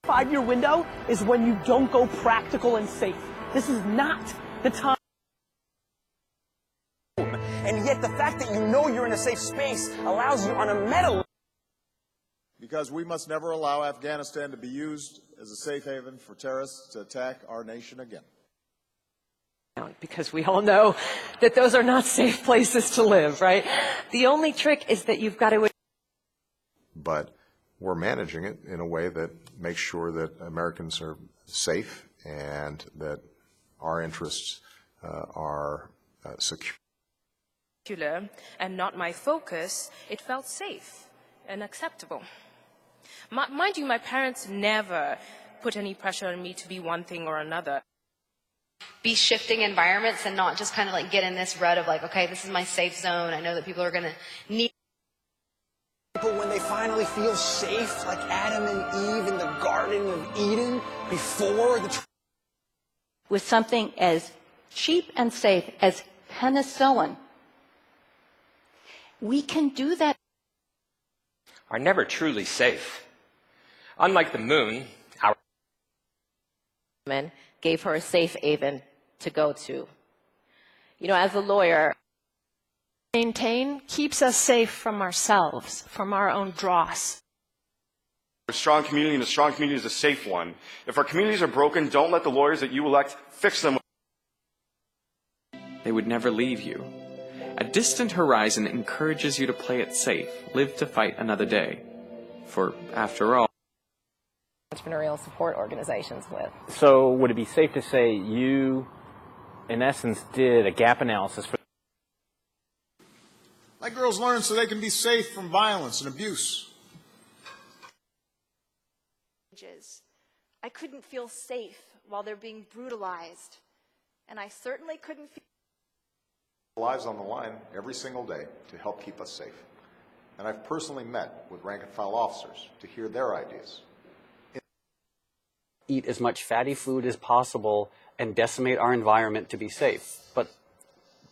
5-year window is when you don't go practical and safe. This is not the time. And yet the fact that you know you're in a safe space allows you on a meta. Because we must never allow Afghanistan to be used as a safe haven for terrorists to attack our nation again. Because we all know that those are not safe places to live, right? The only trick is that you've got to... But we're managing it in a way that makes sure that Americans are safe and that our interests are secure. And not my focus, it felt safe and acceptable. Mind you, my parents never put any pressure on me to be one thing or another. Be shifting environments and not just kind of like get in this rut of like, okay, this is my safe zone. I know that people are going to need. People, when they finally feel safe, like Adam and Eve in the Garden of Eden, before the... With something as cheap and safe as penicillin, we can do that. Are never truly safe. Unlike the moon, our woman gave her a safe haven to go to. You know, as a lawyer, maintain keeps us safe from ourselves, from our own dross. A strong community, and a strong community is a safe one. If our communities are broken, don't let the lawyers that you elect fix them. They would never leave you. A distant horizon encourages you to play it safe, live to fight another day. For, after all, entrepreneurial support organizations with. So would it be safe to say you, in essence, did a gap analysis for... Let girls learn so they can be safe from violence and abuse. I couldn't feel safe while they're being brutalized, and I certainly couldn't feel Lives on the line every single day to help keep us safe. And I've personally met with rank-and-file officers to hear their ideas. Eat as much fatty food as possible and decimate our environment to be safe. But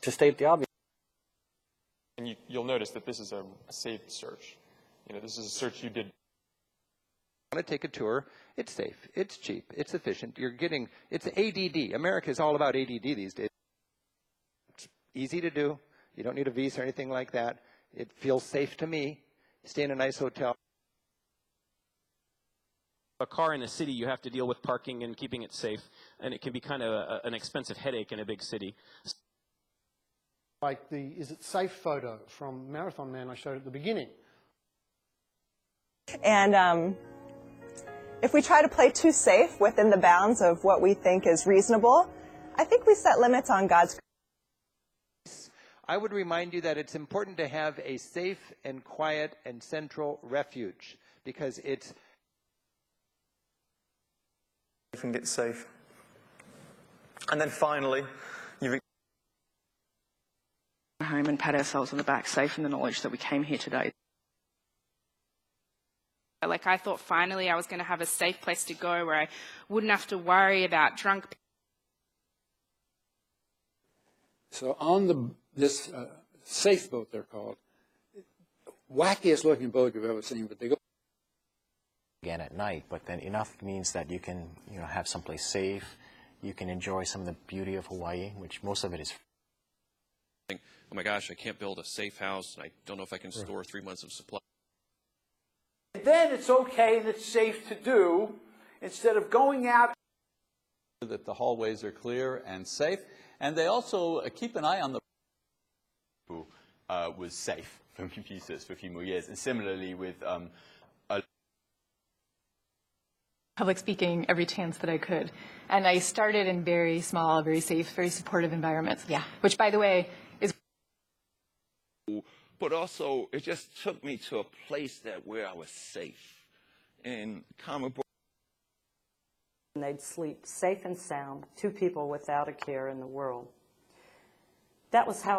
to state the obvious. And you'll notice that this is a safe search. You know, this is a search you did. Want to take a tour? It's safe. It's cheap. It's efficient. It's ADD. America is all about ADD these days. It's easy to do. You don't need a visa or anything like that. It feels safe to me. Stay in a nice hotel. A car in a city, you have to deal with parking and keeping it safe, and it can be kind of an expensive headache in a big city. Like the "Is it safe?" photo from Marathon Man I showed at the beginning. And if we try to play too safe within the bounds of what we think is reasonable, I think we set limits on God's. I would remind you that it's important to have a safe and quiet and central refuge, because it's... You can get safe. And then finally, you home and pat ourselves on the back, safe in the knowledge that we came here today. Like, I thought finally I was going to have a safe place to go where I wouldn't have to worry about drunk people. So on this safe boat, they're called, wackiest looking boat you've ever seen, but they go again at night, but then enough means that you can, have someplace safe. You can enjoy some of the beauty of Hawaii, which most of it is. Oh my gosh, I can't build a safe house. I don't know if I can store 3 months of supply. Then it's okay and it's safe to do, instead of going out. That the hallways are clear and safe, and they also keep an eye on the who was safe from computers for a few more years, and similarly with public speaking every chance that I could. And I started in very small, very safe, very supportive environments. Yeah. Which, by the way, is... But also, it just took me to a place where I was safe. And comic book. And they'd sleep safe and sound, 2 people without a care in the world. That was how